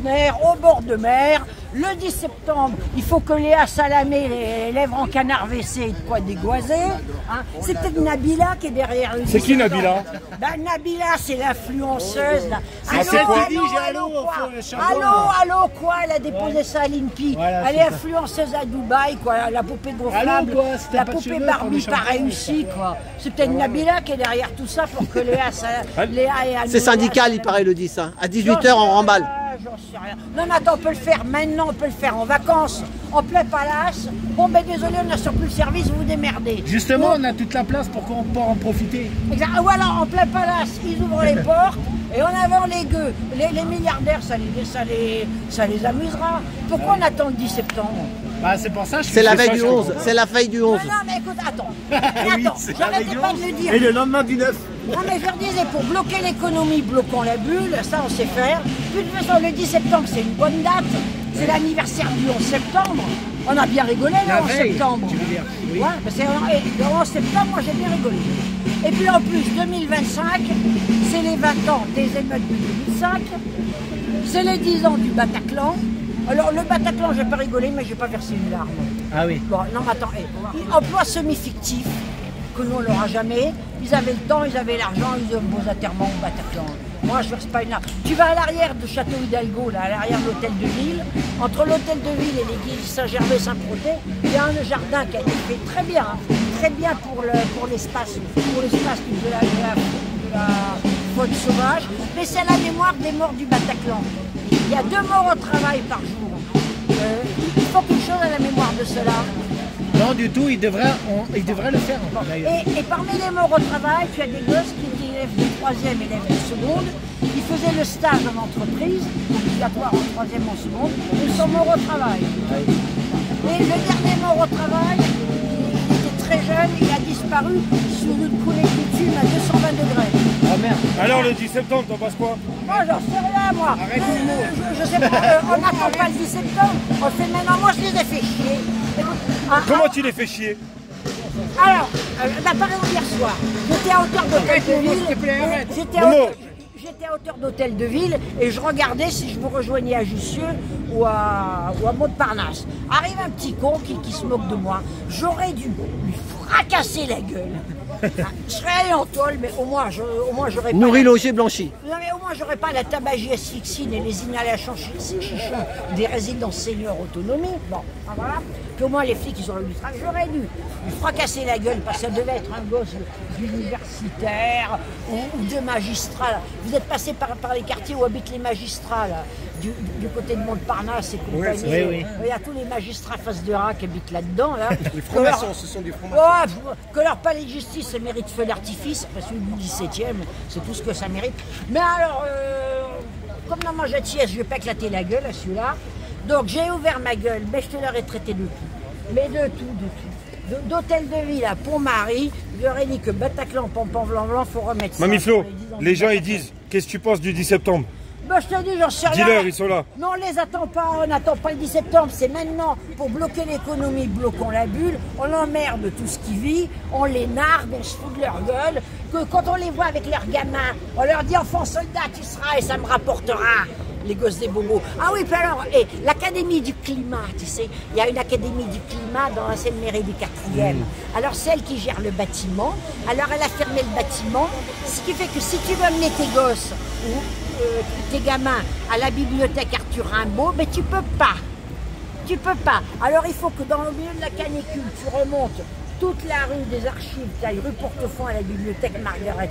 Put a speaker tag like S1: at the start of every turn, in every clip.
S1: mer, au bord de mer. Le 10 septembre, il faut que Léa Salamé, les lèvres en canard WC, de quoi dégoiser. Hein. C'est peut-être Nabila qui est derrière le 10
S2: C'est qui Nabila?
S1: Ben, Nabila, c'est l'influenceuse. Allô, quoi? Elle a déposé ça à l'INPI. Voilà, elle est influenceuse à Dubaï, quoi. La poupée gonflable, la poupée Barbie pas réussie, quoi. C'est peut-être Nabila qui est derrière tout ça pour que Léa et
S3: c'est syndical, il paraît, le 10. Hein. À 18h, on remballe.
S1: J'en sais rien. Non, mais attends, on peut le faire maintenant, on peut le faire en vacances, en plein palace. Bon, ben désolé, on n'a surplus le service, vous vous démerdez.
S4: Justement, on a toute la place pour qu'on puisse en profiter.
S1: Exact. Voilà, en plein palace, ils ouvrent les portes et en avant les gueux. Les milliardaires, ça les amusera. Pourquoi on attend le 10 septembre?
S4: Bah, c'est pour ça.
S3: C'est la veille du 11. C'est la veille du 11.
S1: Non, mais écoute, attends. J'arrêtais pas de le dire.
S4: Et le lendemain du 9.
S1: Non, mais je leur disais, pour bloquer l'économie, bloquons la bulle, ça on sait faire. Puis de toute façon, le 10 septembre, c'est une bonne date. C'est l'anniversaire du 11 septembre. On a bien rigolé le 11 septembre.
S4: Tu veux dire, oui.
S1: Ouais, parce que le 11 septembre, moi j'ai bien rigolé. Et puis en plus, 2025, c'est les 20 ans des émeutes de 2005. C'est les 10 ans du Bataclan. Alors le Bataclan, j'ai pas rigolé, mais j'ai pas versé une larme.
S4: Ah oui.
S1: Bon, non, mais attends, emploi semi-fictif, que nous on l'aura jamais. Ils avaient le temps, ils avaient l'argent, ils ont beaux atterrements au Bataclan. Moi, je verse pas une larme. Tu vas à l'arrière de Château Hidalgo, là, à l'arrière de l'hôtel de ville. Entre l'hôtel de ville et l'église Saint-Gervais-Saint-Protais, il y a un jardin qui a été fait très bien pour l'espace de la faune sauvage. Mais c'est à la mémoire des morts du Bataclan. Il y a 2 morts au travail par jour. Il faut quelque chose à la mémoire de cela.
S4: Non, du tout, il devrait le faire.
S1: Et parmi les morts au travail, tu as des gosses qui étaient élèves de 3e, élèves de seconde. Ils faisaient le stage en entreprise, obligatoire en 3e, en seconde. Ils sont morts au travail. Et le dernier mort au travail, il était très jeune, il a disparu sur une coulée de bitume à 220 degrés.
S4: Oh merde.
S2: Alors le 10 septembre, t'en penses quoi?
S1: Moi, j'en sais rien, moi. Je sais pas, on n'attend pas le 10 septembre. On fait maintenant, moi, je les ai fait chier.
S2: Comment tu les fais chier?
S1: Alors, par exemple, hier soir, j'étais à hauteur d'hôtel de ville. J'étais à hauteur d'hôtel de ville et je regardais si je vous rejoignais à Jussieu ou à Montparnasse. Arrive un petit con qui se moque de moi. J'aurais dû lui fracasser la gueule. Je serais allé en tôle, mais au moins j'aurais pas...
S3: Nourri, logé, blanchi.
S1: Non, mais au moins j'aurais pas la tabagie asphyxine et les inhalations chichons des résidents seniors autonomie. Bon, voilà. Puis au moins les flics, ils auraient eu du travail. J'aurais dû lui fracasser la gueule parce que ça devait être un gosse d'universitaire ou de magistrat. Là. Vous êtes passé par les quartiers où habitent les magistrats, là, du côté de Montparnasse et compagnie.
S4: Oui.
S1: Il y a tous les magistrats face de rat qui habitent là-dedans. Là.
S5: Les francs-maçons, ce sont des francs-maçons.
S1: Que leur palais de justice mérite feu d'artifice, parce que du 17e, c'est tout ce que ça mérite. Mais alors, comme dans mon jet de sieste, je vais pas éclater la gueule à celui-là. Donc j'ai ouvert ma gueule, mais je te l'aurais traité de tout. Mais de tout. D'hôtel de ville à Pont-Marie, je leur ai dit que Bataclan, Pampan, Blanc, faut remettre ça.
S2: Mamie Flo, les gens ils disent, qu'est-ce que tu penses du 10 septembre?
S1: Ben, je te dis, j'en sais rien.
S2: Dis-leur, ils sont là.
S1: Non, on les attend pas, on n'attend pas le 10 septembre, c'est maintenant. Pour bloquer l'économie, bloquons la bulle, on emmerde tout ce qui vit, on les nargue, on se fout de leur gueule, que quand on les voit avec leurs gamins, on leur dit enfant soldat tu seras et ça me rapportera. Les gosses des bobos. Ah oui, puis alors, l'Académie du climat, tu sais, il y a une Académie du climat dans l'ancienne mairie du 4e. Alors, c'est elle qui gère le bâtiment. Alors, elle a fermé le bâtiment, ce qui fait que si tu veux amener tes gosses ou tes gamins à la bibliothèque Arthur Rimbaud, mais tu peux pas. Tu peux pas. Alors, il faut que dans le milieu de la canicule, tu remontes toute la rue des Archives, qui a rue Portefond à la bibliothèque Marguerite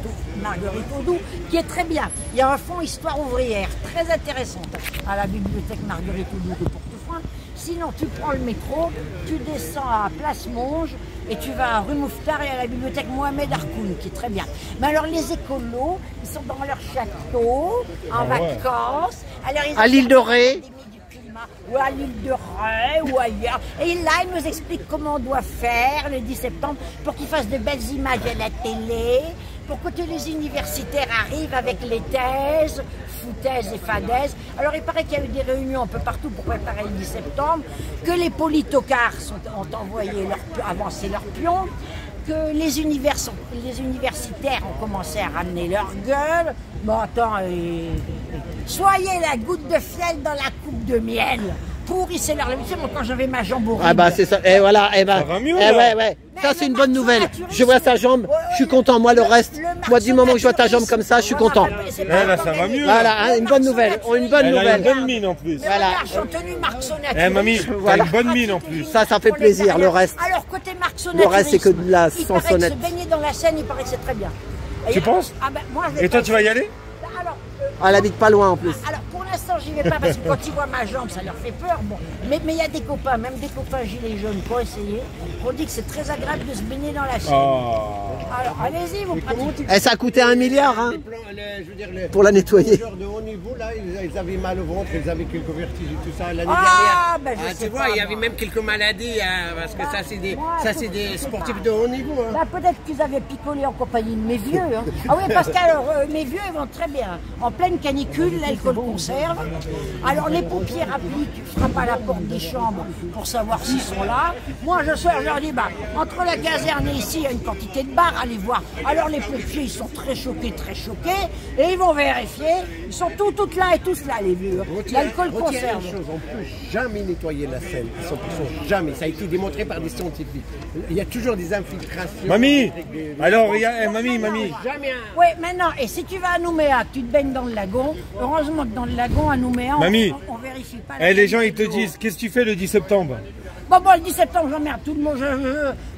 S1: Audoux, qui est très bien. Il y a un fonds histoire ouvrière, très intéressante, à la bibliothèque Marguerite Audoux de Portefond. Sinon, tu prends le métro, tu descends à Place Monge et tu vas à rue Mouffetard et à la bibliothèque Mohamed Harkoun, qui est très bien. Mais alors, les écolos, ils sont dans leur château, en vacances. Alors, ils
S3: à l'île de Ré.
S1: Ou à l'île de Ré, ou ailleurs. Et là, il nous explique comment on doit faire le 10 septembre pour qu'ils fassent de belles images à la télé, pour que tous les universitaires arrivent avec les thèses, foutaises et fadaises. Alors, il paraît qu'il y a eu des réunions un peu partout pour préparer le 10 septembre, que les politocards ont envoyé avancer leurs pions, que les universitaires ont commencé à ramener leur gueule. Bon, attends, et Soyez la goutte de fiel dans la coupe de miel. Pourrissez leur lait. Moi, quand j'avais ma jambe horrible.
S3: Ah bah c'est ça. Et voilà, et bah.
S2: Ça va mieux,
S3: Eh
S2: là.
S3: ouais, ouais. Ça c'est une bonne nouvelle. Je vois sa jambe, je suis content. Moi le reste, moi du moment que je vois ta jambe comme ça, je suis content.
S2: Là, ça va mieux.
S3: Voilà, hein, une bonne nouvelle. Une bonne
S2: Elle a une
S3: nouvelle.
S2: bonne mine en plus.
S3: Voilà.
S2: Eh mamie, t'as
S3: Voilà.
S2: une bonne mine en plus.
S3: Ça fait plaisir. Le reste.
S1: Alors, côté Marceau
S3: Le reste, c'est que de la
S1: il paraît que
S3: sansonnette.
S1: se baigner dans la Seine, il paraît que c'est très bien.
S2: Tu penses?
S1: Ah ben, moi, je vais
S2: Et toi,
S1: pas-
S2: tu vas y aller?
S1: Alors,
S3: Elle habite pas loin en plus.
S1: alors, pour l'instant, j'y vais pas parce que quand ils voient ma jambe, ça leur fait peur. Bon. Mais il y a des copains, même des copains gilets jaunes qui ont essayé, qui ont dit que c'est très agréable de se baigner dans la Seine.
S2: Oh.
S1: Alors, allez-y, vous pratiquez.
S3: Et ça a coûté 1 milliard hein,
S5: Les plans, je veux dire, les
S3: pour la nettoyer.
S5: joueurs de haut niveau, là, ils avaient mal au ventre, ils avaient quelques vertiges et tout ça l'année
S1: Ah,
S5: dernière.
S1: ben, je sais
S5: tu vois,
S1: pas,
S5: il y avait
S1: moi.
S5: même quelques maladies, hein, parce que ça, c'est des,
S1: moi,
S5: ça,
S1: je
S5: c'est des
S1: sais
S5: sportifs
S1: pas.
S5: de haut niveau. Hein.
S1: Là, peut-être qu'ils avaient picolé en compagnie de mes vieux. Hein. Ah oui, parce que alors, mes vieux, ils vont très bien. En pleine canicule, l'alcool conserve. Alors, les pompiers appliquent, frappent à la porte des chambres pour savoir s'ils sont là. Moi, je sors, je leur dis, bah, entre la caserne et ici, il y a une quantité de bars, allez voir. Alors, les pompiers, ils sont très choqués, et ils vont vérifier. Ils sont toutes là et tous là, les vieux. L'alcool
S5: Retirez
S1: conserve.
S5: une chose, on ne peut jamais nettoyer la Seine, 100%, jamais. Ça a été démontré par des scientifiques. Il y a toujours des infiltrations.
S2: Mamie,
S5: Des-
S2: alors, il y a, mamie.
S5: Jamais un...
S1: Oui, maintenant, et si tu vas à Nouméa, tu te baignes dans le lagon. Heureusement que dans le lagon, à Nouméa,
S2: Mamie.
S1: on vérifie pas. la
S2: Eh, les gens, ils
S1: qualité
S2: te
S1: de l'eau.
S2: disent, qu'est-ce que tu fais le 10 septembre?
S1: Bon, le 10 septembre, j'emmerde tout le monde.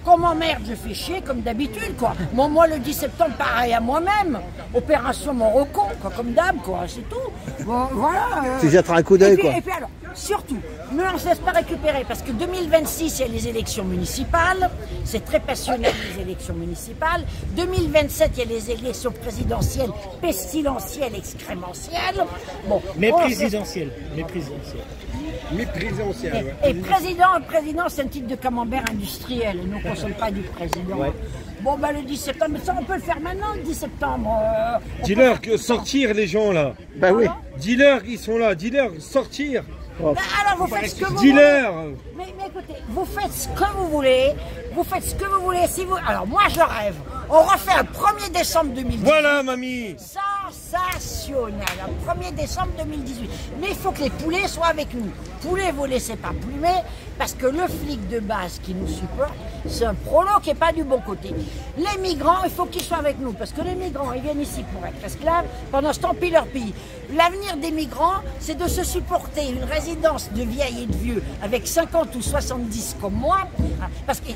S1: Quand m'emmerde, je fais chier, comme d'habitude, quoi. Bon, moi, le 10 septembre, pareil à moi-même. Opération Morocco, quoi, comme d'hab, quoi, c'est tout. Bon, voilà.
S3: Tu jetteras un coup d'œil, quoi.
S1: Et puis alors, surtout, ne on ne se laisse pas récupérer, parce que 2026, il y a les élections municipales. C'est très passionnel, les élections municipales. 2027, il y a les élections présidentielles, pestilentielles, excrémentielles. Bon,
S4: Mais
S1: on se-
S4: présidentiel. Mais présidentiel.
S5: Méprisentiel. Ouais.
S1: et président, c'est un titre de camembert industriel. Nous ne consomme pas du président. Bon, bah le 10 septembre, mais ça, on peut le faire maintenant, le 10 septembre. On
S2: Dis-leur
S1: peut-
S2: que sortir, les gens, là.
S3: Bah oui.
S2: Dis-leur qu'ils sont là. Dis-leur sortir.
S1: Bah, alors, vous faites ce que vous voulez.
S2: Dis-leur.
S1: Mais écoutez, vous faites ce que vous voulez. Vous faites ce que vous voulez. Si vous... Alors, moi, je rêve. On refait un 1er décembre 2018.
S2: Voilà, mamie.
S1: Sensationnel, un 1er décembre 2018. Mais il faut que les poulets soient avec nous. Poulets, vous ne laissez pas plumer, parce que le flic de base qui nous supporte, c'est un prolo qui n'est pas du bon côté. Les migrants, il faut qu'ils soient avec nous, parce que les migrants, ils viennent ici pour être esclaves, pendant ce temps, pillent leur pays. L'avenir des migrants, c'est de se supporter une résidence de vieilles et de vieux, avec 50 ou 70 comme moi, parce que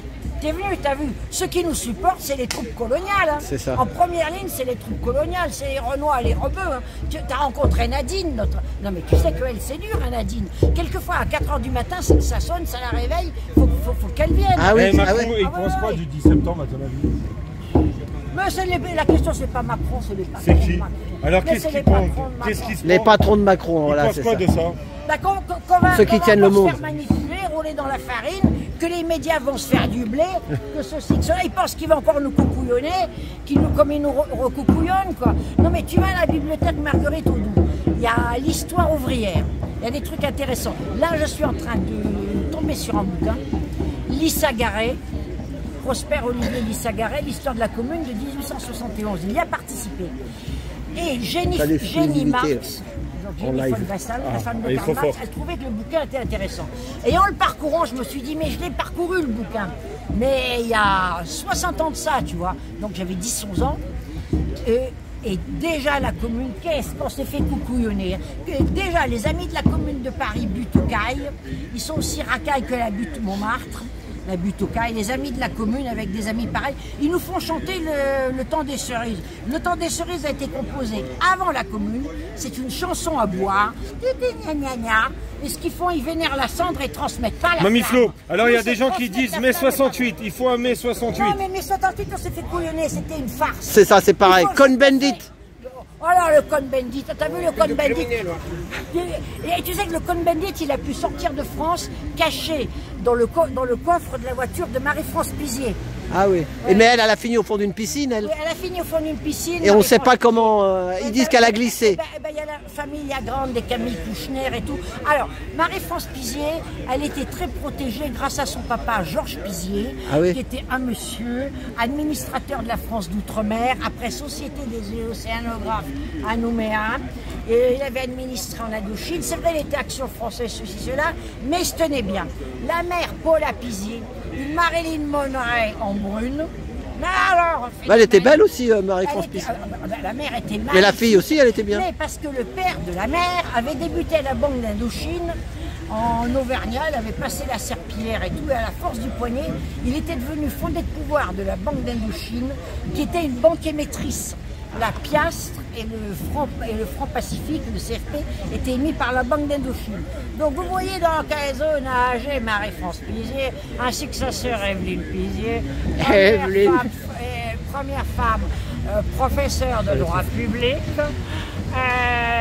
S1: t'es venu, t'as vu, ceux qui nous supportent, c'est les troupes coloniales. Hein.
S3: C'est ça.
S1: En première ligne, c'est les troupes coloniales, c'est les Renois, les Rebeux. Hein. Tu as rencontré Nadine, notre... Non mais tu sais qu'elle, c'est dur, hein, Nadine. Quelquefois, à 4 h du matin, ça sonne, ça la réveille, faut qu'elle vienne.
S3: Ah oui,
S2: Eh, Macron,
S3: ah ouais.
S2: il pense quoi du 10 septembre, à ton avis?
S1: Mais la question, c'est pas Macron, c'est les patrons
S2: C'est
S1: de
S2: qui?
S1: Macron.
S2: Alors,
S1: Mais
S2: qu'est-ce
S1: c'est
S2: qu'ils
S1: les
S2: pensent?
S1: patrons de
S2: Qu'est-ce
S1: Macron.
S2: qu'ils
S3: Les
S2: pensent?
S3: patrons de Macron,
S2: Ils
S3: voilà,
S2: pensent
S3: c'est
S2: quoi
S3: ça.
S2: de ça?
S1: Bah,
S3: Ceux qui tiennent le
S1: vont se
S3: monde.
S1: faire manipuler, rouler dans la farine, que les médias vont se faire du blé, que ceci, que cela. Ils pensent qu'ils vont encore nous coucouillonner, comme ils nous recoucouillonnent, quoi. Non, mais tu vas à la bibliothèque Marguerite Audoux, il y a l'histoire ouvrière, il y a des trucs intéressants. Là, je suis en train de tomber sur un bouquin, Lissa Garet, Prosper Olivier Lissa Garet, l'histoire de la commune de 1871. Il y a participé. Et Jenny
S3: T'as l'exclusivité,
S1: Marx,
S3: là.
S1: donc
S3: En
S1: Jenny
S3: live.
S1: von Vassal, la femme de
S2: il est
S1: Karl
S2: trop
S1: Marx,
S2: fort.
S1: elle trouvait que le bouquin était intéressant. Et en le parcourant, je me suis dit, mais je l'ai parcouru le bouquin. Mais il y a 60 ans de ça, tu vois. Donc j'avais 10-11 ans. Et déjà la commune, qu'est-ce qu'on s'est fait coucouillonner. Déjà les amis de la commune de Paris butent aux cailles. Ils sont aussi racailles que la butte Montmartre. La butte aux cailles, les amis de la commune avec des amis pareils, ils nous font chanter le temps des cerises. Le temps des cerises a été composé avant la commune, c'est une chanson à boire, et ce qu'ils font, ils vénèrent la cendre et transmettent pas la
S2: Mamie
S1: flamme.
S2: Flo, alors il y a
S1: Nous,
S2: des
S1: c'est
S2: gens qui
S1: transmettre
S2: disent
S1: la
S2: mai
S1: flamme et pas-
S2: 68, il faut un mai 68.
S1: Non mais mai 68, on s'est fait couillonner, c'était une farce.
S3: C'est ça, c'est pareil.
S1: Il faut
S3: Cohn-Bendit.
S1: Oh là, le Cohn-Bendit, t'as vu le Cohn-Bendit?
S5: criminel,
S1: Et tu sais que le Cohn-Bendit, il a pu sortir de France caché dans le coffre de la voiture de Marie-France Pizier.
S3: Ah oui. Et mais elle a fini au fond d'une piscine, elle.
S1: Oui, elle a fini au fond d'une piscine.
S3: Et on ne sait pas comment... ils disent qu'elle a glissé.
S1: Il y a la famille Grande, des Camille Kouchner et tout. Alors, Marie-France Pizier, elle était très protégée grâce à son papa Georges Pizier, qui était un monsieur, administrateur de la France d'outre-mer, après Société des océanographes à Nouméa. Et il avait administré en Indochine. C'est vrai, il était Action française, ceci, cela, mais il se tenait bien. La mère Paula Pizier, une Marilyn Monroe en brune. Alors,
S3: elle était belle aussi, Marie-France Pizier.
S1: La mère était magnifique.
S3: Mais la fille aussi, elle était bien.
S1: Mais parce que le père de la mère avait débuté à la Banque d'Indochine en Auvergnat, il avait passé la serpillière et tout, et à la force du poignet, il était devenu fondé de pouvoir de la Banque d'Indochine, qui était une banque émettrice. La piastre et le franc pacifique, le CFP, étaient émis par la Banque d'Indochine. Donc vous voyez dans quelle zone nageait Marie-France Pizier, ainsi que sa sœur Evelyne Pizier, première femme professeure de droit public.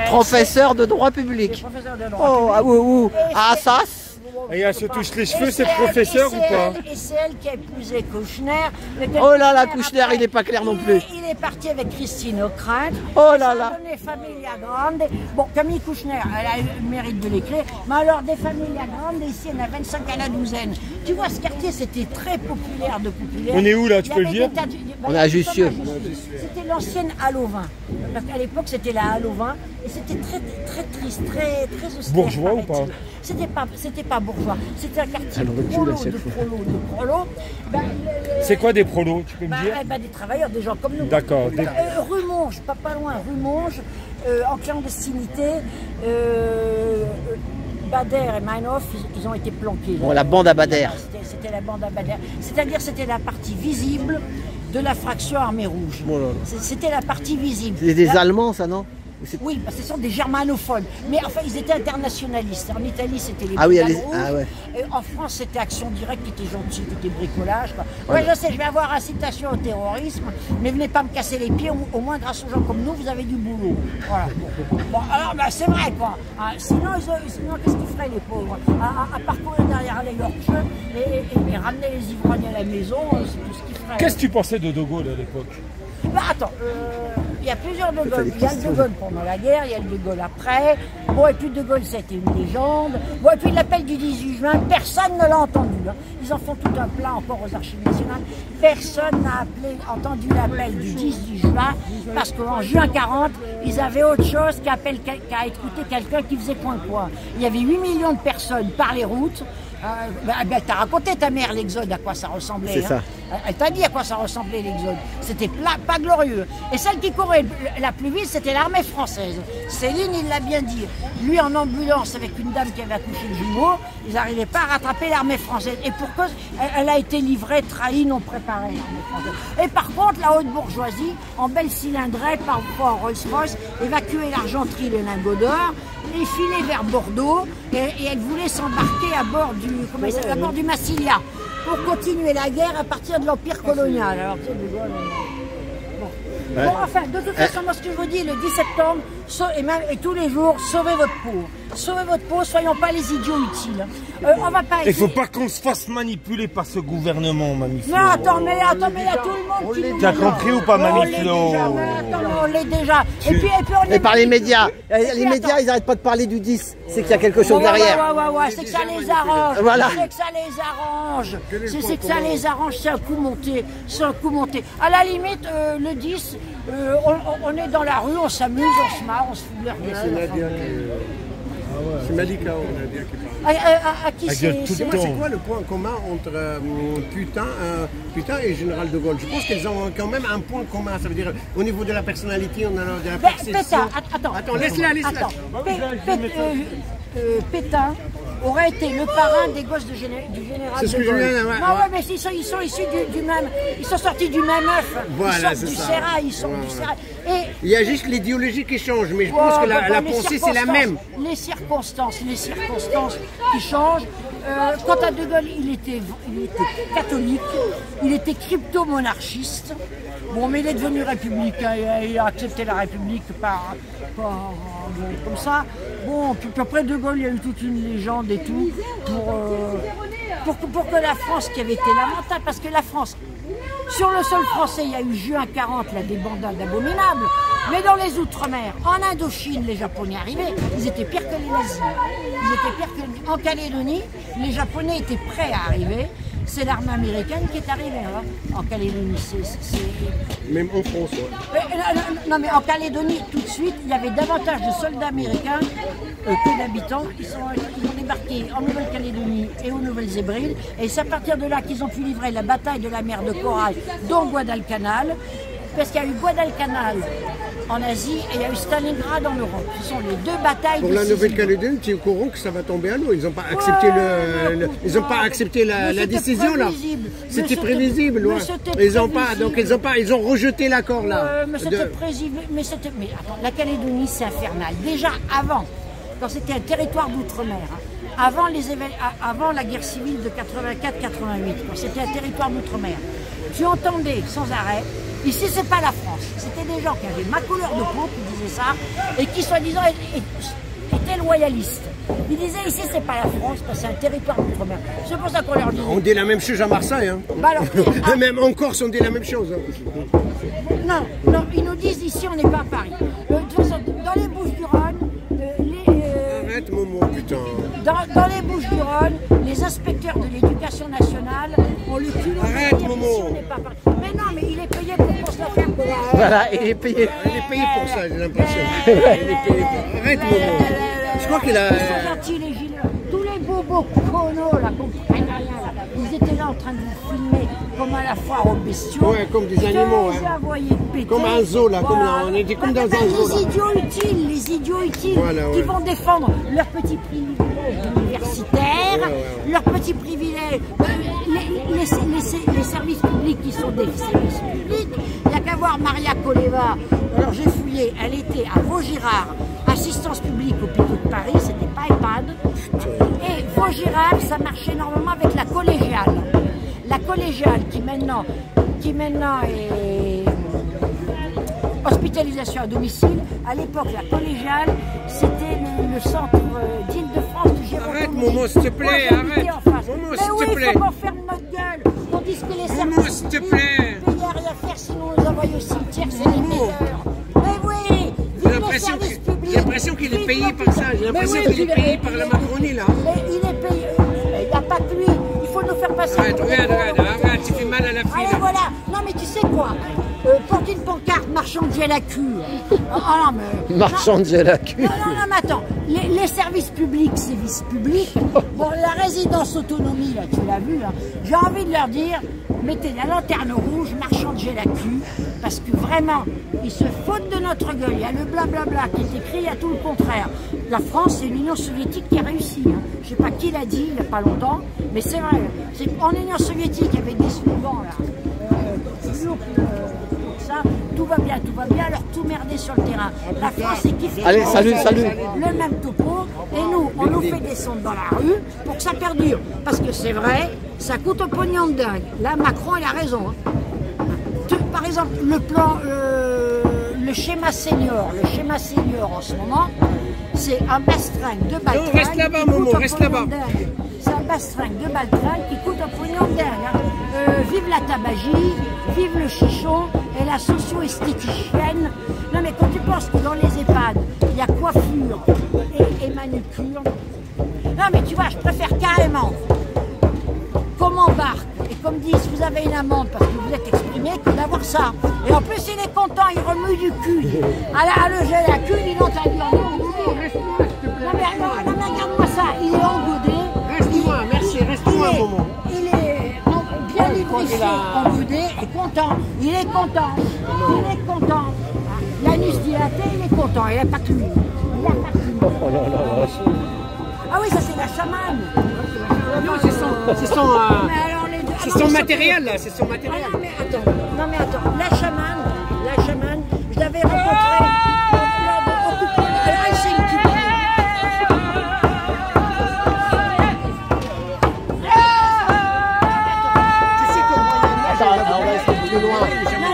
S3: Professeur de droit public.
S1: Professeur de droit public.
S3: À Assas.
S2: Et elle se touche les cheveux, c'est professeur ou pas?
S1: Et c'est elle qui a épousé Kouchner.
S3: Oh là là, Kouchner, il n'est pas clair non plus.
S1: Il est parti avec Christine Ockrent.
S3: Oh là là.
S1: Il a donné Familia Grande. Bon, Camille Kouchner, elle a eu le mérite de l'écrire. Mais alors, des Familia Grande, ici, il y en a 25 à la douzaine. Tu vois, ce quartier, c'était très populaire de populaire.
S2: On est où là, tu peux le dire?
S3: On est à Jussieu.
S1: C'était l'ancienne Halovin. Parce qu'à l'époque, c'était la Halovin. Et c'était très, très triste, très austère.
S2: Bourgeois ou pas?
S1: C'était pas bourgeois. C'était un quartier de prolos.
S2: C'est quoi des prolos, tu peux me dire?
S1: Des travailleurs, des gens comme nous.
S2: D'accord.
S1: Rue Monge, pas loin, rue Monge, en clandestinité. Bader et Meinhof, ils ont été planqués.
S3: Bon, la bande à Bader.
S1: C'était la bande à Bader. C'est-à-dire c'était la partie visible de la fraction armée rouge. C'était la partie visible.
S3: C'est des Allemands, ça, non?
S1: Oui, parce que ce sont des germanophones. Mais enfin, ils étaient internationalistes. En Italie, c'était les
S3: rouges.
S1: En France, c'était Action Directe qui était gentil, qui était bricolage. Ouais, je sais, je vais avoir incitation au terrorisme, mais venez pas me casser les pieds. Au moins, grâce aux gens comme nous, vous avez du boulot. Voilà. Bon, alors, c'est vrai, quoi. Sinon, qu'est-ce qu'ils feraient, les pauvres? À parcourir derrière les Yorkshire et ramener les ivrognes à la maison, c'est tout ce qu'ils feraient.
S2: Qu'est-ce que tu pensais de De Gaulle à l'époque?
S1: Attends, il y a plusieurs De Gaulle. Il y a le De Gaulle pendant la guerre, il y a le De Gaulle après. Bon, et puis De Gaulle, c'était une légende. Bon, et puis l'appel du 18 juin, personne ne l'a entendu. Hein. Ils en font tout un plat encore aux archives nationales. Personne n'a entendu l'appel du 18 juin, parce qu'en juin 40, ils avaient autre chose qu'à écouter quelqu'un qui faisait coin-coin. Il y avait 8 millions de personnes par les routes. T'as raconté ta mère l'exode, à quoi ça ressemblait.
S3: C'est ça.
S1: Elle t'a dit à quoi ça ressemblait l'exode. C'était pas glorieux. Et celle qui courait la plus vite, c'était l'armée française. Céline, il l'a bien dit. Lui, en ambulance, avec une dame qui avait accouché de jumeaux, ils n'arrivaient pas à rattraper l'armée française. Et pour cause, elle a été livrée, trahie, non préparée, l'armée française. Et par contre, la haute bourgeoisie, en belle cylindrée, parfois en Rolls-Royce, évacuait l'Argenterie, le lingot d'or, les filait vers Bordeaux, et elle voulait s'embarquer à bord du Massilia pour continuer la guerre à partir de l'Empire colonial. Alors, tu sais, De Gaulle, bon, enfin, de toute façon, moi, ce que je vous dis, le 10 septembre, et tous les jours, sauvez votre peau. Sauvez votre peau, soyons pas les idiots utiles. On va pas.
S2: Il faut pas qu'on se fasse manipuler par ce gouvernement, Mamie Flo.
S1: Non, attends, mais il y a tout le monde qui nous...
S2: T'as compris ou pas, Mamie Flo?
S1: On l'est déjà. Et puis on est...
S3: Et par les médias. Les médias, ils n'arrêtent pas de parler du 10. C'est qu'il y a quelque chose derrière.
S1: Ouais, c'est que ça les arrange.
S3: Voilà.
S1: C'est que ça les arrange. C'est que ça les arrange, c'est un coup monté. C'est un coup monté. À la limite, le 10, on est dans la rue, on s'amuse, on se marre, on se fout de leur gueule.
S5: C'est Malika, on a dit qui parle.
S1: À qui c'est
S5: quoi le point commun entre Putain et Général de Gaulle? Je pense qu'ils ont quand même un point commun. Ça veut dire, au niveau de la personnalité, on a de la perception. Attends, laisse-la.
S1: Pétain aurait été le parrain des gosses du général de Gaulle.
S5: C'est ce que je viens de dire.
S1: Non, mais ils sont issus du même... Ils sont sortis du même œuf.
S5: Voilà,
S1: ils sortent du sérail, ils sont du sérail. Et
S5: il y a juste l'idéologie qui change, mais je pense que la pensée, c'est la même.
S1: Les circonstances qui changent. Quant à De Gaulle, il était catholique, il était crypto-monarchiste. Bon, mais il est devenu républicain, il a accepté la République comme ça. Bon, puis après De Gaulle, il y a eu toute une légende et tout pour que la France, qui avait été lamentable, parce que la France, Sur le sol français, il y a eu juin 40, la débandade abominable. Mais dans les Outre-mer, en Indochine, les Japonais arrivaient, ils étaient pires que les nazis. Ils étaient pires que... En Calédonie, les Japonais étaient prêts à arriver. C'est l'armée américaine qui est arrivée en Calédonie.
S5: Même en France, ouais.
S1: Non, mais en Calédonie, tout de suite, il y avait davantage de soldats américains que d'habitants. Ils ont débarqué en Nouvelle-Calédonie et aux Nouvelles-Hébrides. Et c'est à partir de là qu'ils ont pu livrer la bataille de la mer de Corail, dont Guadalcanal. Parce qu'il y a eu Guadalcanal en Asie et il y a eu Stalingrad en Europe. Ce sont les deux batailles.
S5: Pour la Nouvelle-Calédonie, tu es au courant que ça va tomber à l'eau. Ils n'ont pas accepté, ils ont pas accepté la décision là. C'était prévisible. Ouais. Ils ont rejeté l'accord là.
S1: Mais c'était prévisible. Mais attends, la Calédonie c'est infernal. Déjà avant, quand c'était un territoire d'outre-mer. Avant la guerre civile de 84-88, quand c'était un territoire d'outre-mer, tu entendais sans arrêt, ici c'est pas la France, c'était des gens qui avaient ma couleur de peau qui disaient ça, et qui soi-disant étaient loyalistes. Ils disaient ici c'est pas la France, parce que c'est un territoire d'outre-mer. C'est pour ça qu'on leur dit.
S5: On dit la même chose à Marseille. Hein.
S1: Bah alors,
S5: même en Corse on dit la même chose. Hein.
S1: Non, ils nous disent ici on n'est pas à Paris. De toute façon, dans les Bouches-du-Rhône,
S5: arrête Momo, putain.
S1: Dans les Bouches-du-Rhône, les inspecteurs de l'éducation nationale ont le culot.
S5: Arrête Momo.
S1: Mais non, mais il est payé pour qu'on se la ferme.
S3: Voilà, il est payé.
S5: Il est payé pour ça, j'ai l'impression. Il est payé pour... Arrête Momo. Je crois qu'il a...
S1: Ils sont gentils les gilets. Tous les bobos conos là, comprennent rien là. Ils étaient là en train de vous filmer comme à la foire aux bestiaux.
S5: Ouais, comme des animaux.
S1: Ouais.
S5: Comme un zoo là, voilà. On était comme dans un zoo là.
S1: Les idiots utiles
S5: voilà,
S1: qui vont défendre leurs petits privilèges universitaires, leurs petits privilèges, les services publics qui sont des services publics. Il n'y a qu'à voir Maria Koleva. Alors j'ai fouillé, elle était à Vaugirard, assistance publique au Pitot de Paris, c'était pas EHPAD. Et Vaugirard, ça marchait normalement avec la collégiale. La collégiale qui maintenant est hospitalisation à domicile. À l'époque, la collégiale, c'était le centre d'Île-de-France du Gévaudan.
S5: Arrête, Momo, s'il te plaît, arrête. Momo, s'il te plaît.
S1: Il faut qu'on ferme notre gueule. On dit que les services
S5: s'il te plaît.
S1: Il n'y a rien à faire, sinon on les envoie au cimetière, c'est les meilleurs. Mais oui,
S5: j'ai l'impression qu'il est payé par ça. J'ai l'impression qu'il est payé par la Macronie, là.
S1: Mais il est payé. Il n'y a pas que lui. Il faut nous faire passer.
S5: Arrête, tu fais mal à la fille.
S1: Allez, voilà. Non, mais tu sais quoi? Porte une pancarte marchand de gel à cul. Ah non, mais...
S3: Marchand de gel à cul.
S1: Non, mais attends. Les services publics, services publics. Bon, la résidence autonomie, là, tu l'as vu, là. J'ai envie de leur dire, mettez la lanterne rouge, marchand de gel à cul. Parce que vraiment, ils se foutent de notre gueule. Il y a le blablabla qui est écrit, il y a tout le contraire. La France, c'est l'Union soviétique qui a réussi. Hein. Je sais pas qui l'a dit il n'y a pas longtemps, mais c'est vrai. C'est en Union soviétique avec des slogans là. Ça, tout va bien, alors tout merder sur le terrain. La France est kiffée.
S3: Allez, salut.
S1: Le même topo, et nous, on nous fait descendre dans la rue pour que ça perdure. Parce que c'est vrai, ça coûte un pognon de dingue. Là, Macron, il a raison. Hein. Par exemple, le schéma senior en ce moment, c'est un bastringue de baltringue.
S5: Non, reste là-bas, Momo, reste là-bas.
S1: C'est un bastringue de baltringue qui coûte un pognon de dingue. Hein. Vive la tabagie, vive le chichon et la socio-esthéticienne. Non mais quand tu penses que dans les EHPAD, il y a coiffure et manucure. Non mais tu vois, je préfère carrément qu'on m'embarque et qu'on me dise vous avez une amende parce que vous êtes exprimé que d'avoir ça. Et en plus il est content, il remue du cul. À le gel à cul, il entend dire non mais regarde-moi ça, il est engoudé.
S5: Reste-moi, merci, reste-moi un moment.
S1: Il est bien lubrifié, engoudé et content. Il est content. L'anus dilaté, il est content. Il n'a pas cru. Ah oui, ça c'est la chamane.
S5: Non, c'est son matériel là, c'est son matériel.
S1: Non mais attends, la chamane, je l'avais rencontrée.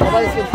S3: On va essayer de